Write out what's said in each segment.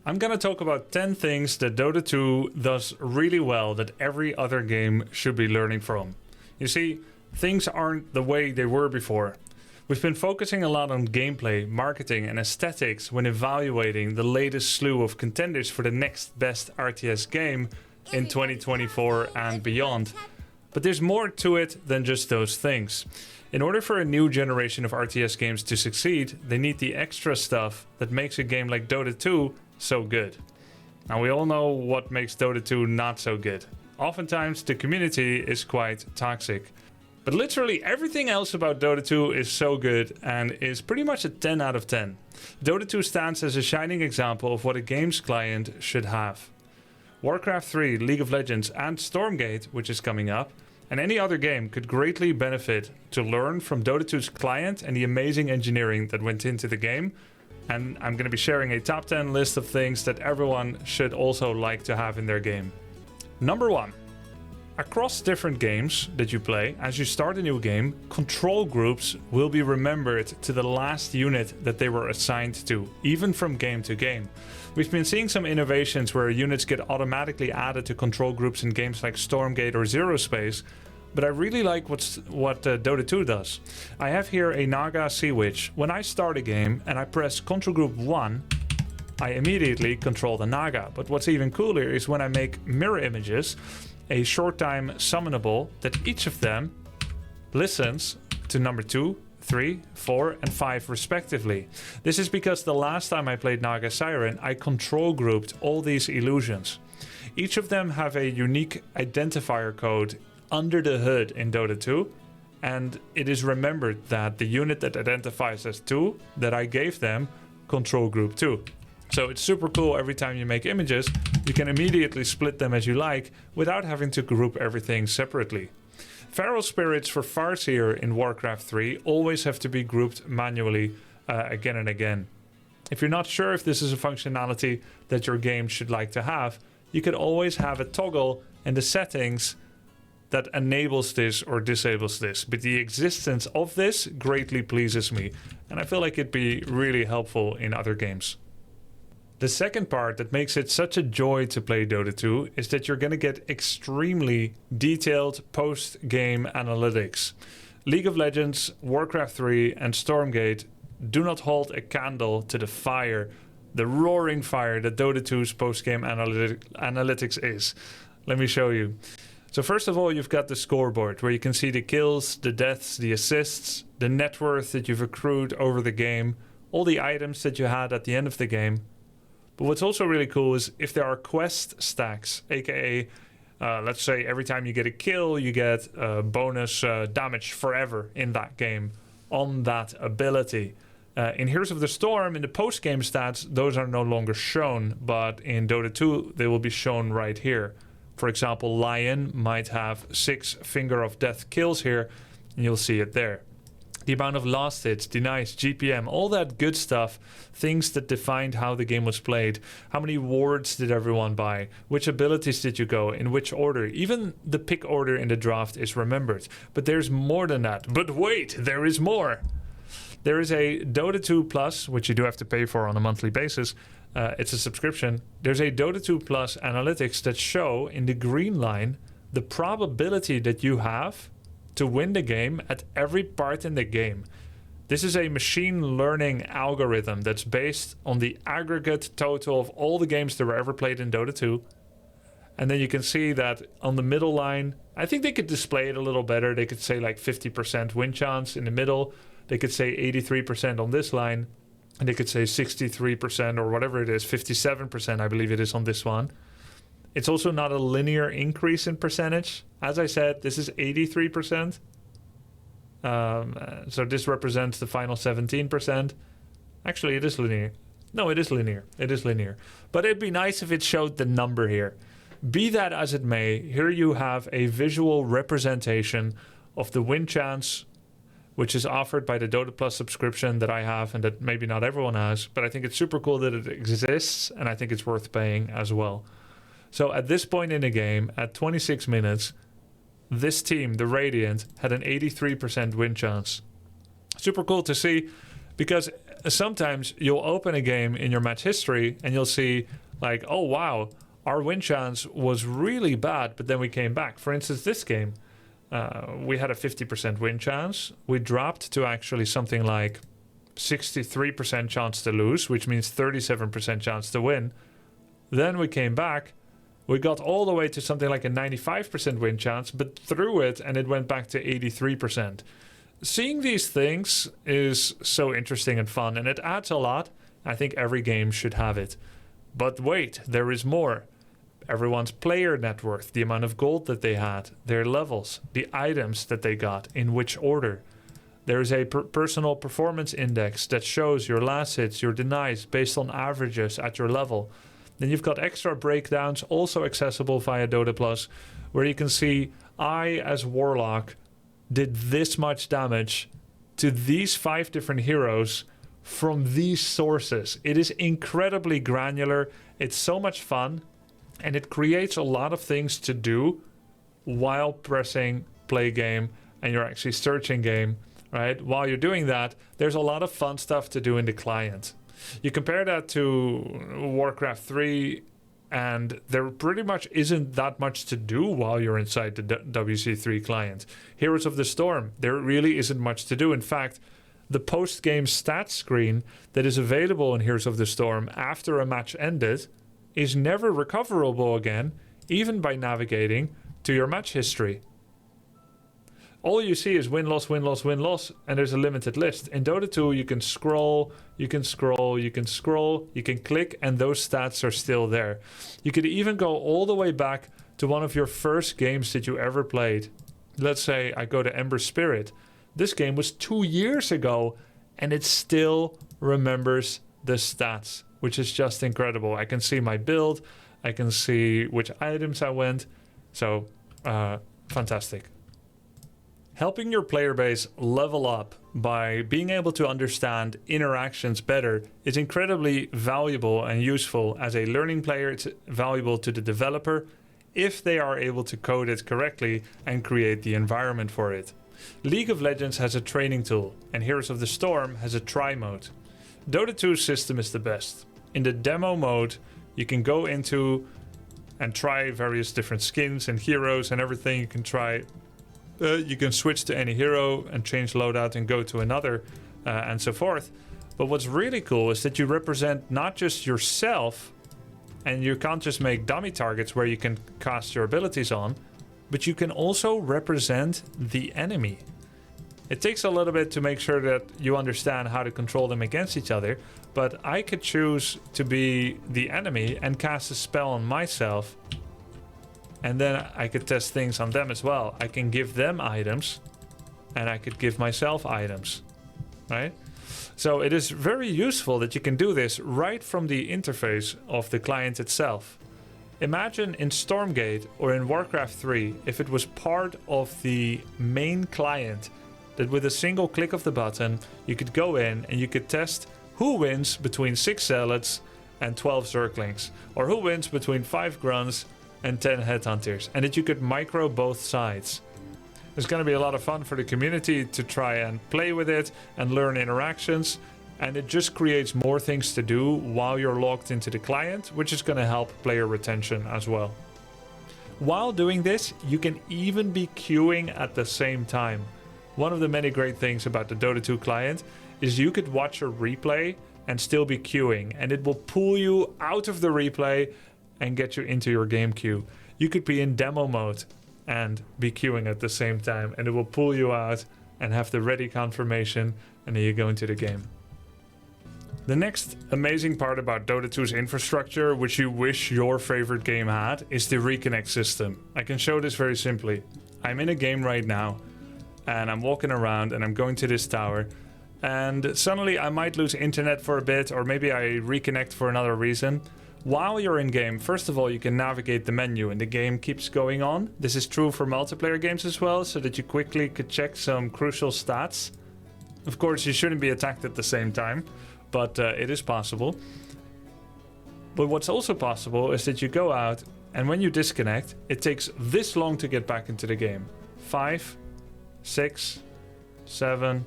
I'm gonna talk about 10 things that Dota 2 does really well that every other game should be learning from. You see, things aren't the way they were before. We've been focusing a lot on gameplay, marketing and aesthetics when evaluating the latest slew of contenders for the next best RTS game in 2024 and beyond. But there's more to it than just those things. In order for a new generation of RTS games to succeed, they need the extra stuff that makes a game like Dota 2 so good. Now we all know what makes Dota 2 not so good. Oftentimes the community is quite toxic. But literally everything else about Dota 2 is so good and is pretty much a 10 out of 10. Dota 2 stands as a shining example of what a games client should have. Warcraft 3, League of Legends and Stormgate, which is coming up, and any other game could greatly benefit to learn from Dota 2's client and the amazing engineering that went into the game. And I'm going to be sharing a top 10 list of things that everyone should also like to have in their game. Number 1. Across different games that you play, as you start a new game, control groups will be remembered to the last unit that they were assigned to, even from game to game. We've been seeing some innovations where units get automatically added to control groups in games like Stormgate or Zero Space, but I really like what Dota 2 does. I have here a Naga Sea Witch. When I start a game and I press Control Group 1, I immediately control the Naga. But what's even cooler is when I make mirror images, a short time summonable, that each of them listens to number 2, 3, 4 and 5 respectively. This is because the last time I played Naga Siren, I control grouped all these illusions. Each of them have a unique identifier code under the hood in Dota 2, and it is remembered that the unit that identifies as 2 that I gave them control group 2. So it's super cool. Every time you make images, you can immediately split them as you like without having to group everything separately. Feral spirits for Farseer in Warcraft 3 always have to be grouped manually again and again. If you're not sure if this is a functionality that your game should like to have, you could always have a toggle in the settings that enables this or disables this. But the existence of this greatly pleases me, and I feel like it'd be really helpful in other games. The second part that makes it such a joy to play Dota 2 is that you're going to get extremely detailed post-game analytics. League of Legends, Warcraft 3 and Stormgate do not hold a candle to the fire, the roaring fire that Dota 2's post-game analytics is. Let me show you. So first of all, you've got the scoreboard where you can see the kills, the deaths, the assists, the net worth that you've accrued over the game, all the items that you had at the end of the game. But what's also really cool is if there are quest stacks, aka let's say every time you get a kill, you get bonus damage forever in that game on that ability. In Heroes of the Storm, in the post-game stats, those are no longer shown, but in Dota 2, they will be shown right here. For example, Lion might have 6 Finger of Death kills here, and you'll see it there. The amount of last hits, denies, GPM, all that good stuff, things that defined how the game was played. How many wards did everyone buy? Which abilities did you go? In which order? Even the pick order in the draft is remembered. But there's more than that. But wait, there is more. There is a Dota 2 Plus, which you do have to pay for on a monthly basis. It's a subscription. There's a Dota 2 Plus analytics that show in the green line the probability that you have to win the game at every part in the game. This is a machine learning algorithm that's based on the aggregate total of all the games that were ever played in Dota 2. And then you can see that on the middle line, I think they could display it a little better. They could say like 50% win chance in the middle. They could say 83% on this line. And they could say 63% or whatever it is, 57% I believe it is on this one. It's also not a linear increase in percentage. As I said, this is 83%. So this represents the final 17%. Actually, it is linear. No, it is linear. It is linear. But it'd be nice if it showed the number here. Be that as it may, here you have a visual representation of the win chance, which is offered by the Dota Plus subscription that I have and that maybe not everyone has. But I think it's super cool that it exists, and I think it's worth paying as well. So at this point in the game, at 26 minutes, this team, the Radiant, had an 83% win chance. Super cool to see, because sometimes you'll open a game in your match history and you'll see like, oh wow, our win chance was really bad, but then we came back. For instance, this game, we had a 50% win chance. We dropped to actually something like 63% chance to lose, which means 37% chance to win. Then we came back. We got all the way to something like a 95% win chance, but threw it and it went back to 83%. Seeing these things is so interesting and fun, and it adds a lot. I think every game should have it. But wait, there is more. Everyone's player net worth, the amount of gold that they had, their levels, the items that they got, in which order. There is a personal performance index that shows your last hits, your denies, based on averages at your level. Then you've got extra breakdowns, also accessible via Dota Plus, where you can see I, as Warlock, did this much damage to these 5 different heroes from these sources. It is incredibly granular. It's so much fun, and it creates a lot of things to do while pressing play game and you're actually searching game, right? While you're doing that, there's a lot of fun stuff to do in the client. You compare that to Warcraft 3, and there pretty much isn't that much to do while you're inside the WC3 client. Heroes of the Storm, there really isn't much to do. In fact, the post-game stats screen that is available in Heroes of the Storm after a match ended is never recoverable again, even by navigating to your match history. All you see is win, loss, win, loss, win, loss, and there's a limited list. In Dota 2, you can scroll, you can scroll, you can scroll, you can click, and those stats are still there. You could even go all the way back to one of your first games that you ever played. Let's say I go to Ember Spirit. This game was 2 years ago, and it still remembers the stats, which is just incredible. I can see my build, I can see which items I went, so fantastic. Helping your player base level up by being able to understand interactions better is incredibly valuable and useful. As a learning player, it's valuable to the developer if they are able to code it correctly and create the environment for it. League of Legends has a training tool, and Heroes of the Storm has a try mode. Dota 2's system is the best. In the demo mode, you can go into and try various different skins and heroes and everything. You can try. You can switch to any hero and change loadout and go to another and so forth. But what's really cool is that you represent not just yourself, and you can't just make dummy targets where you can cast your abilities on, but you can also represent the enemy. It takes a little bit to make sure that you understand how to control them against each other, but I could choose to be the enemy and cast a spell on myself, and then I could test things on them as well. I can give them items, and I could give myself items, right? So it is very useful that you can do this right from the interface of the client itself. Imagine in Stormgate or in Warcraft 3, if it was part of the main client, that with a single click of the button, you could go in and you could test who wins between 6 Zealots and 12 Zerglings, or who wins between 5 Grunts and 10 Headhunters, and that you could micro both sides. It's going to be a lot of fun for the community to try and play with it and learn interactions, and it just creates more things to do while you're logged into the client, which is going to help player retention as well. While doing this, you can even be queuing at the same time. One of the many great things about the Dota 2 client is you could watch a replay and still be queuing, and it will pull you out of the replay and get you into your game queue. You could be in demo mode and be queuing at the same time, and it will pull you out and have the ready confirmation, and then you go into the game. The next amazing part about Dota 2's infrastructure, which you wish your favorite game had, is the Reconnect System. I can show this very simply. I'm in a game right now, and I'm walking around and I'm going to this tower, and suddenly I might lose internet for a bit, or maybe I reconnect for another reason. While you're in game, first of all, you can navigate the menu and the game keeps going on. This is true for multiplayer games as well, so that you quickly could check some crucial stats. Of course, you shouldn't be attacked at the same time, but it is possible. But what's also possible is that you go out, and when you disconnect, it takes this long to get back into the game. 5, 6, 7,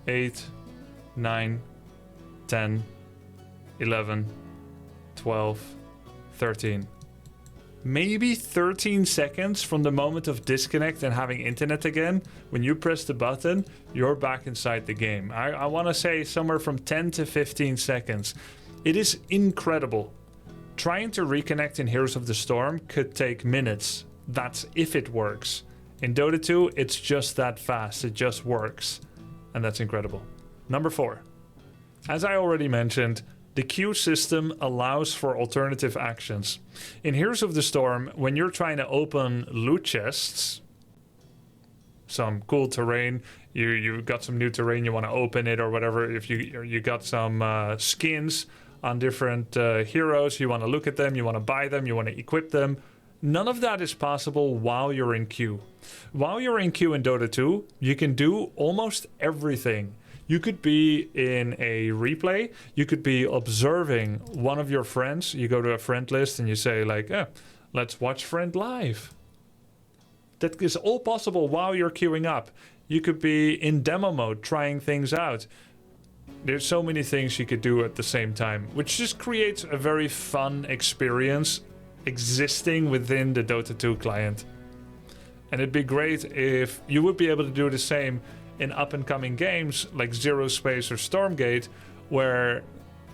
8, 9, 10, 11, 12, 13. Maybe 13 seconds from the moment of disconnect and having internet again. When you press the button, you're back inside the game. I want to say somewhere from 10 to 15 seconds. It is incredible. Trying to reconnect in Heroes of the Storm could take minutes. That's if it works. In Dota 2, it's just that fast. It just works. And that's incredible. Number 4. As I already mentioned, the queue system allows for alternative actions. In Heroes of the Storm, when you're trying to open loot chests, some cool terrain, you got some new terrain, you want to open it or whatever, if you got some skins on different heroes, you want to look at them, you want to buy them, you want to equip them. None of that is possible while you're in queue. While you're in queue in Dota 2, you can do almost everything. You could be in a replay, you could be observing one of your friends, you go to a friend list and you say like, let's watch friend live. That is all possible while you're queuing up. You could be in demo mode trying things out. There's so many things you could do at the same time, which just creates a very fun experience existing within the Dota 2 client. And it'd be great if you would be able to do the same in up-and-coming games like Zero Space or Stormgate, where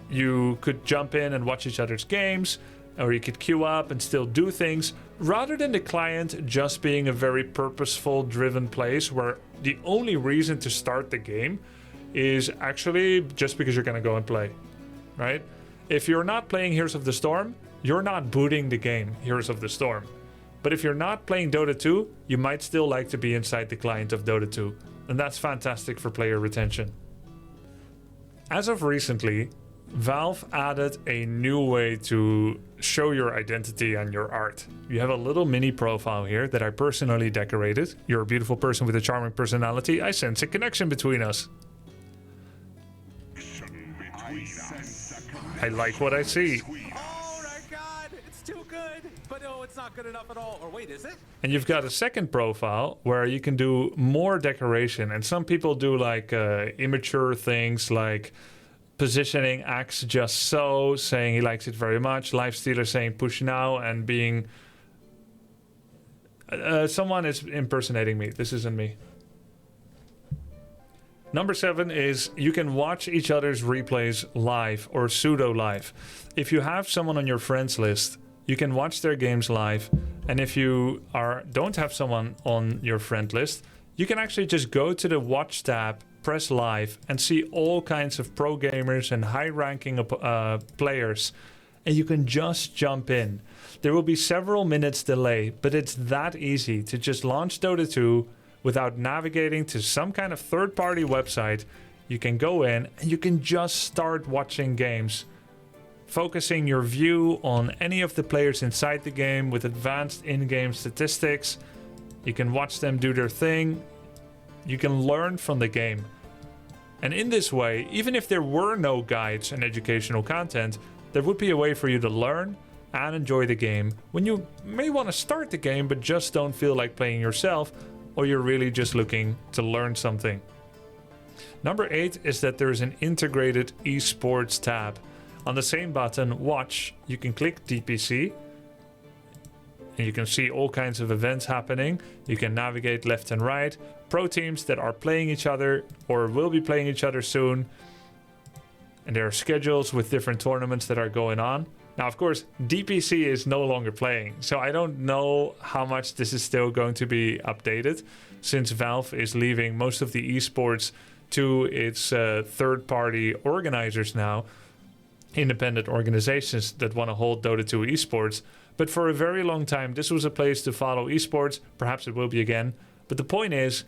you could jump in and watch each other's games, or you could queue up and still do things, rather than the client just being a very purposeful, driven place where the only reason to start the game is actually just because you're going to go and play, right? If you're not playing Heroes of the Storm, you're not booting the game Heroes of the Storm. But if you're not playing Dota 2, you might still like to be inside the client of Dota 2. And that's fantastic for player retention. As of recently, Valve added a new way to show your identity and your art. You have a little mini profile here that I personally decorated. You're a beautiful person with a charming personality. I sense a connection between us. I like what I see. But no, it's not good enough at all. Or wait, is it? And you've got a second profile where you can do more decoration. And some people do like immature things like positioning Axe just so, saying he likes it very much. Lifestealer saying push now, and being... someone is impersonating me. This isn't me. Number 7 is you can watch each other's replays live or pseudo live. If you have someone on your friends list, you can watch their games live, and if you don't have someone on your friend list, you can actually just go to the Watch tab, press live, and see all kinds of pro gamers and high-ranking players, and you can just jump in. There will be several minutes delay, but it's that easy to just launch Dota 2 without navigating to some kind of third-party website. You can go in and you can just start watching games, focusing your view on any of the players inside the game with advanced in-game statistics. You can watch them do their thing. You can learn from the game. And in this way, even if there were no guides and educational content, there would be a way for you to learn and enjoy the game when you may want to start the game but just don't feel like playing yourself, or you're really just looking to learn something. Number 8 is that there is an Integrated Esports Tab. On the same button, Watch, you can click DPC and you can see all kinds of events happening. You can navigate left and right, pro teams that are playing each other or will be playing each other soon. And there are schedules with different tournaments that are going on. Now, of course, DPC is no longer playing, so I don't know how much this is still going to be updated, since Valve is leaving most of the esports to its third-party organizers now, independent organizations that want to hold Dota 2 esports. But for a very long time, this was a place to follow esports. Perhaps it will be again. But the point is,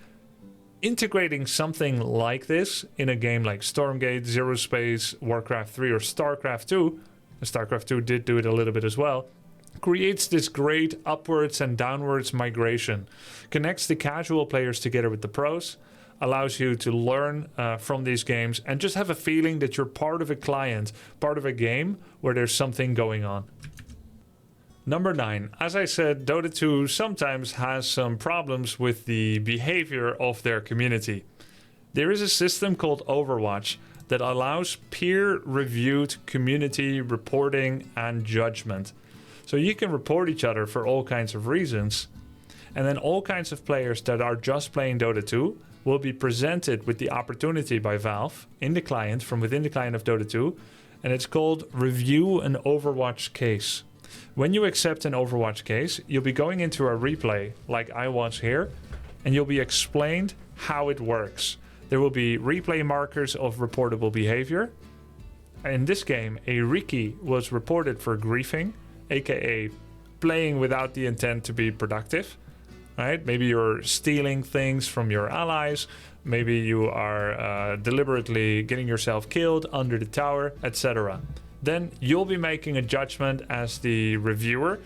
integrating something like this in a game like Stormgate, Zero Space, Warcraft 3, or StarCraft 2, and StarCraft 2 did do it a little bit as well, creates this great upwards and downwards migration, connects the casual players together with the pros, allows you to learn from these games and just have a feeling that you're part of a client, part of a game where there's something going on. Number 9, as I said, Dota 2 sometimes has some problems with the behavior of their community. There is a system called Overwatch that allows peer-reviewed community reporting and judgment. So you can report each other for all kinds of reasons, and then all kinds of players that are just playing Dota 2 will be presented with the opportunity by Valve in the client, from within the client of Dota 2, and it's called Review an Overwatch Case. When you accept an Overwatch case, you'll be going into a replay like I was here, and you'll be explained how it works. There will be replay markers of reportable behavior. In this game, a Riki was reported for griefing, aka playing without the intent to be productive. Right? Maybe you're stealing things from your allies. Maybe you are deliberately getting yourself killed under the tower, etc. Then you'll be making a judgment as the reviewer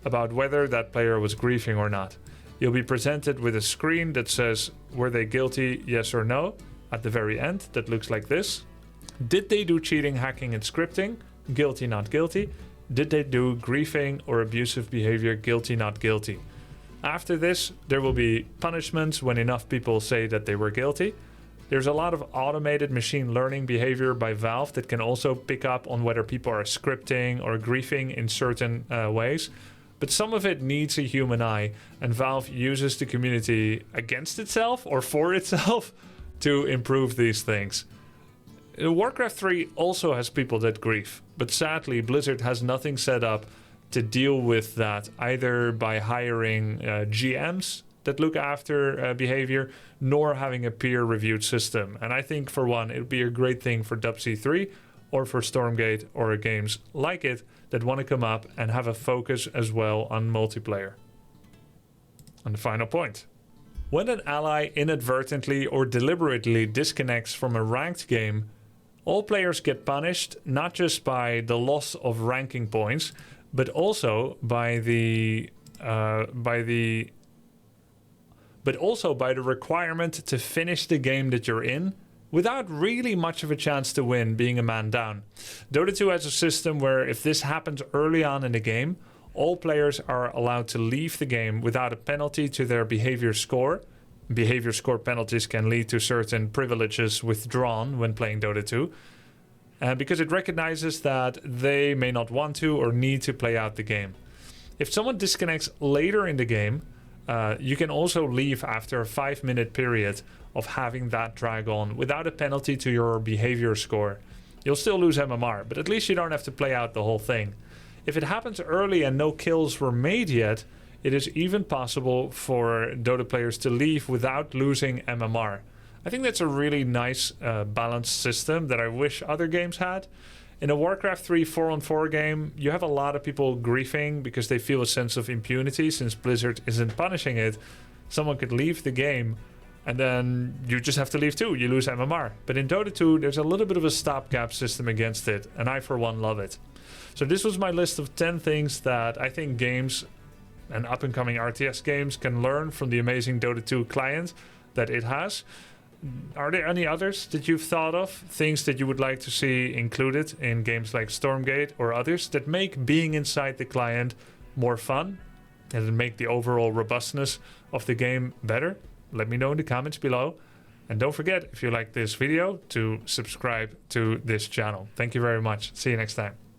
about whether that player was griefing or not. You'll be presented with a screen that says, were they guilty, yes or no? At the very end, that looks like this. Did they do cheating, hacking, and scripting? Guilty, not guilty. Did they do griefing or abusive behavior? Guilty, not guilty. After this, there will be punishments when enough people say that they were guilty. There's a lot of automated machine learning behavior by Valve that can also pick up on whether people are scripting or griefing in certain ways. But some of it needs a human eye, and Valve uses the community against itself or for itself to improve these things. Warcraft 3 also has people that grief, but sadly Blizzard has nothing set up to deal with that, either by hiring GMs that look after behavior, nor having a peer-reviewed system. And I think, for one, it would be a great thing for WC3 or for Stormgate or games like it that want to come up and have a focus as well on multiplayer. And the final point. When an ally inadvertently or deliberately disconnects from a ranked game, all players get punished not just by the loss of ranking points, but also by the requirement to finish the game that you're in without really much of a chance to win, being a man down. Dota 2 has a system where if this happens early on in the game, all players are allowed to leave the game without a penalty to their behavior score. Behavior score penalties can lead to certain privileges withdrawn when playing Dota 2. Because it recognizes that they may not want to or need to play out the game. If someone disconnects later in the game, you can also leave after a 5-minute period of having that drag on without a penalty to your behavior score. You'll still lose MMR, but at least you don't have to play out the whole thing. If it happens early and no kills were made yet, it is even possible for Dota players to leave without losing MMR. I think that's a really nice balanced system that I wish other games had. In a Warcraft 3 4-on-4 game, you have a lot of people griefing because they feel a sense of impunity since Blizzard isn't punishing it. Someone could leave the game and then you just have to leave too. You lose MMR. But in Dota 2, there's a little bit of a stopgap system against it, and I, for one, love it. So this was my list of 10 things that I think games and up-and-coming RTS games can learn from the amazing Dota 2 client that it has. Are there any others that you've thought of? Things that you would like to see included in games like Stormgate or others that make being inside the client more fun and make the overall robustness of the game better? Let me know in the comments below. And don't forget, if you like this video, to subscribe to this channel. Thank you very much. See you next time.